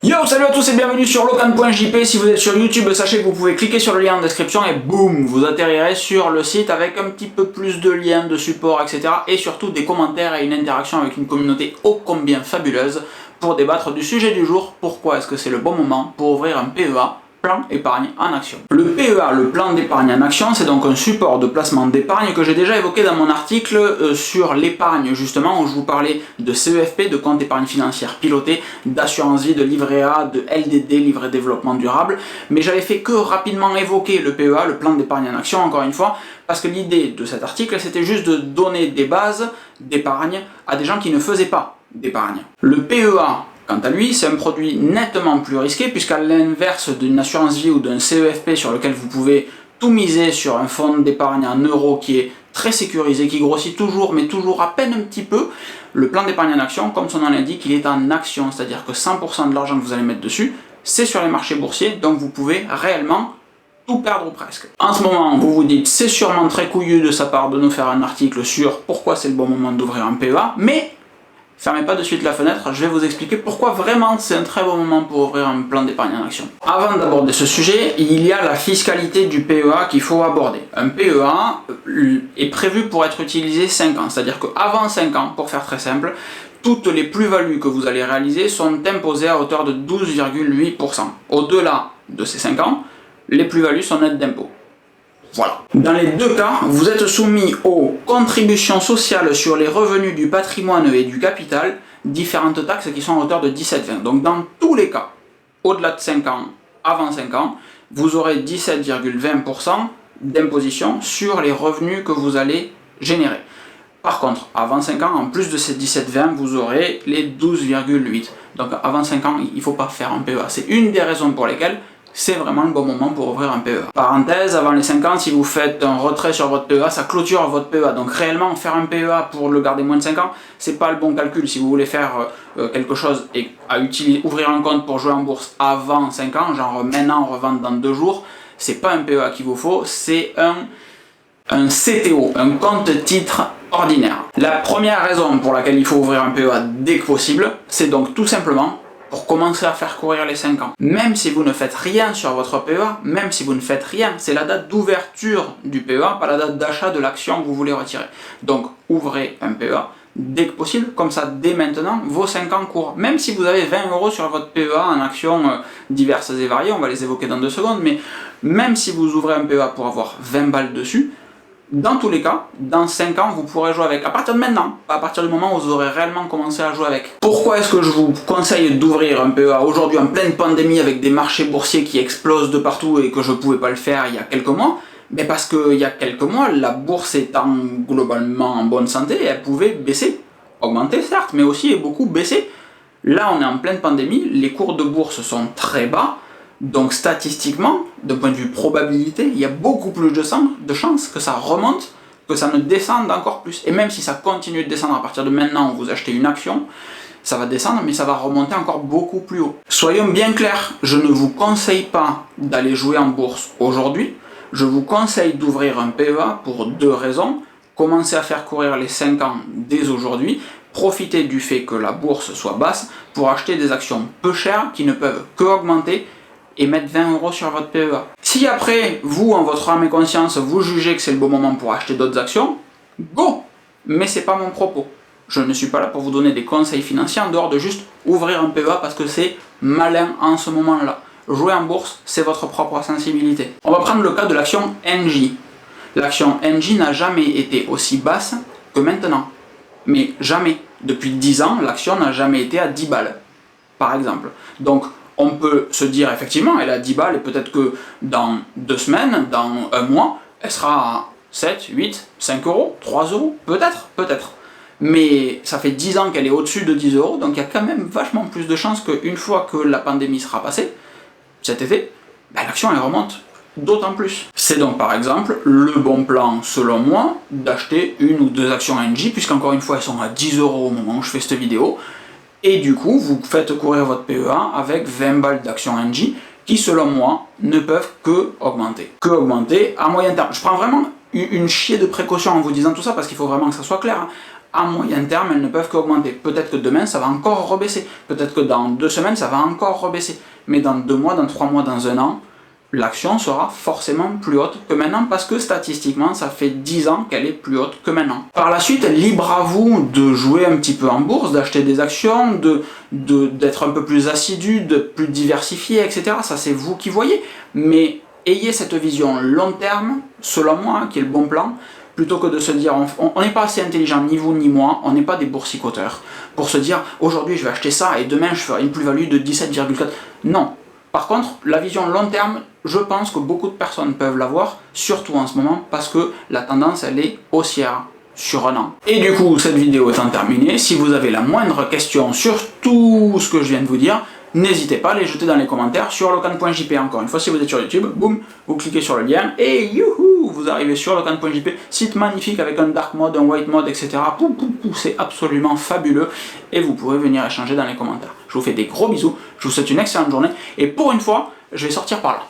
Yo, salut à tous et bienvenue sur locan.jp. Si vous êtes sur YouTube, sachez que vous pouvez cliquer sur le lien en description et boum, vous atterrirez sur le site avec un petit peu plus de liens, de support, etc. Et surtout des commentaires et une interaction avec une communauté ô combien fabuleuse pour débattre du sujet du jour. Pourquoi est-ce que c'est le bon moment pour ouvrir un PEA, plan épargne en action? Le PEA, le plan d'épargne en action, c'est donc un support de placement d'épargne que j'ai déjà évoqué dans mon article sur l'épargne, justement, où je vous parlais de CEFP, de compte épargne financière piloté, d'assurance vie, de livret A, de LDD, livret développement durable, mais j'avais fait que rapidement évoquer le PEA, le plan d'épargne en action, encore une fois, parce que l'idée de cet article, c'était juste de donner des bases d'épargne à des gens qui ne faisaient pas d'épargne. Le PEA, quant à lui, c'est un produit nettement plus risqué, puisqu'à l'inverse d'une assurance vie ou d'un CEFP sur lequel vous pouvez tout miser sur un fonds d'épargne en euros qui est très sécurisé, qui grossit toujours, mais toujours à peine un petit peu, le plan d'épargne en action, comme son nom l'indique, il est en action, c'est-à-dire que 100% de l'argent que vous allez mettre dessus, c'est sur les marchés boursiers, donc vous pouvez réellement tout perdre ou presque. En ce moment, vous vous dites, c'est sûrement très couillu de sa part de nous faire un article sur pourquoi c'est le bon moment d'ouvrir un PEA, mais fermez pas de suite la fenêtre, je vais vous expliquer pourquoi vraiment c'est un très bon moment pour ouvrir un plan d'épargne en action. Avant d'aborder ce sujet, il y a la fiscalité du PEA qu'il faut aborder. Un PEA est prévu pour être utilisé 5 ans, c'est-à-dire qu'avant 5 ans, pour faire très simple, toutes les plus-values que vous allez réaliser sont imposées à hauteur de 12,8%. Au-delà de ces 5 ans, les plus-values sont nettes d'impôts. Voilà. Dans les deux cas, vous êtes soumis aux contributions sociales sur les revenus du patrimoine et du capital, différentes taxes qui sont à hauteur de 17,20. Donc dans tous les cas, au-delà de 5 ans, avant 5 ans, vous aurez 17,20% d'imposition sur les revenus que vous allez générer. Par contre, avant 5 ans, en plus de ces 17,20, vous aurez les 12,8. Donc avant 5 ans, il ne faut pas faire un PEA. C'est une des raisons pour lesquelles c'est vraiment le bon moment pour ouvrir un PEA. Parenthèse, avant les 5 ans, si vous faites un retrait sur votre PEA, ça clôture votre PEA. Donc réellement, faire un PEA pour le garder moins de 5 ans, c'est pas le bon calcul. Si vous voulez faire quelque chose et ouvrir un compte pour jouer en bourse avant 5 ans, genre maintenant, revendre dans 2 jours, c'est pas un PEA qu'il vous faut, c'est un CTO, un compte titre ordinaire. La première raison pour laquelle il faut ouvrir un PEA dès que possible, c'est donc tout simplement pour commencer à faire courir les 5 ans. Même si vous ne faites rien sur votre PEA, même si vous ne faites rien, c'est la date d'ouverture du PEA, pas la date d'achat de l'action que vous voulez retirer. Donc ouvrez un PEA dès que possible, comme ça dès maintenant, vos 5 ans courent. Même si vous avez 20 € sur votre PEA en actions diverses et variées, on va les évoquer dans 2 secondes, mais même si vous ouvrez un PEA pour avoir 20 balles dessus, dans tous les cas, dans 5 ans, vous pourrez jouer avec. À partir de maintenant, pas à partir du moment où vous aurez réellement commencé à jouer avec. Pourquoi est-ce que je vous conseille d'ouvrir un PEA aujourd'hui en pleine pandémie avec des marchés boursiers qui explosent de partout et que je ne pouvais pas le faire il y a quelques mois? Mais parce qu'il y a quelques mois, la bourse étant globalement en bonne santé, elle pouvait baisser. Augmenter certes, mais aussi beaucoup baisser. Là, on est en pleine pandémie, les cours de bourse sont très bas. Donc statistiquement, d'un point de vue probabilité, il y a beaucoup plus de chances que ça remonte, que ça ne descende encore plus. Et même si ça continue de descendre à partir de maintenant où vous achetez une action, ça va descendre, mais ça va remonter encore beaucoup plus haut. Soyons bien clairs, je ne vous conseille pas d'aller jouer en bourse aujourd'hui. Je vous conseille d'ouvrir un PEA pour 2 raisons. Commencer à faire courir les 5 ans dès aujourd'hui. Profiter du fait que la bourse soit basse pour acheter des actions peu chères qui ne peuvent que augmenter et mettre 20 € sur votre PEA. Si après, vous, en votre âme et conscience, vous jugez que c'est le bon moment pour acheter d'autres actions, go! Mais c'est pas mon propos. Je ne suis pas là pour vous donner des conseils financiers en dehors de juste ouvrir un PEA parce que c'est malin en ce moment-là. Jouer en bourse, c'est votre propre sensibilité. On va prendre le cas de l'action Engie. L'action Engie n'a jamais été aussi basse que maintenant. Mais jamais. Depuis 10 ans, l'action n'a jamais été à 10 balles, par exemple. Donc, on peut se dire effectivement, elle est à 10 balles et peut-être que dans 2 semaines, dans 1 mois, elle sera à 7, 8, 5 €, 3 €, peut-être. Mais ça fait 10 ans qu'elle est au-dessus de 10 €, donc il y a quand même vachement plus de chances qu'une fois que la pandémie sera passée, cet été, l'action elle remonte d'autant plus. C'est donc par exemple le bon plan, selon moi, d'acheter 1 ou 2 actions Engie, puisqu'encore une fois elles sont à 10 € au moment où je fais cette vidéo. Et du coup, vous faites courir votre PEA avec 20 balles d'actions Engie qui, selon moi, ne peuvent que augmenter. Que augmenter à moyen terme. Je prends vraiment une chier de précaution en vous disant tout ça parce qu'il faut vraiment que ça soit clair. à moyen terme, elles ne peuvent qu'augmenter. Peut-être que demain, ça va encore rebaisser. Peut-être que dans 2 semaines, ça va encore rebaisser. Mais dans 2 mois, dans 3 mois, dans 1 an, l'action sera forcément plus haute que maintenant parce que statistiquement, ça fait 10 ans qu'elle est plus haute que maintenant. Par la suite, libre à vous de jouer un petit peu en bourse, d'acheter des actions, d'être un peu plus assidu, de plus diversifié, etc. Ça, c'est vous qui voyez. Mais ayez cette vision long terme, selon moi, qui est le bon plan, plutôt que de se dire, on n'est pas assez intelligent, ni vous ni moi, on n'est pas des boursicoteurs, pour se dire, aujourd'hui je vais acheter ça et demain je ferai une plus-value de 17,4. Non. Par contre, la vision long terme, je pense que beaucoup de personnes peuvent l'avoir, surtout en ce moment, parce que la tendance, elle est haussière sur 1 an. Et du coup, cette vidéo étant terminée, si vous avez la moindre question sur tout ce que je viens de vous dire, n'hésitez pas à les jeter dans les commentaires sur locan.jp. Encore une fois, si vous êtes sur YouTube, boum, vous cliquez sur le lien et youhou, vous arrivez sur locan.jp, site magnifique avec un dark mode, un white mode, etc. C'est absolument fabuleux et vous pourrez venir échanger dans les commentaires. Je vous fais des gros bisous, je vous souhaite une excellente journée et pour une fois, je vais sortir par là.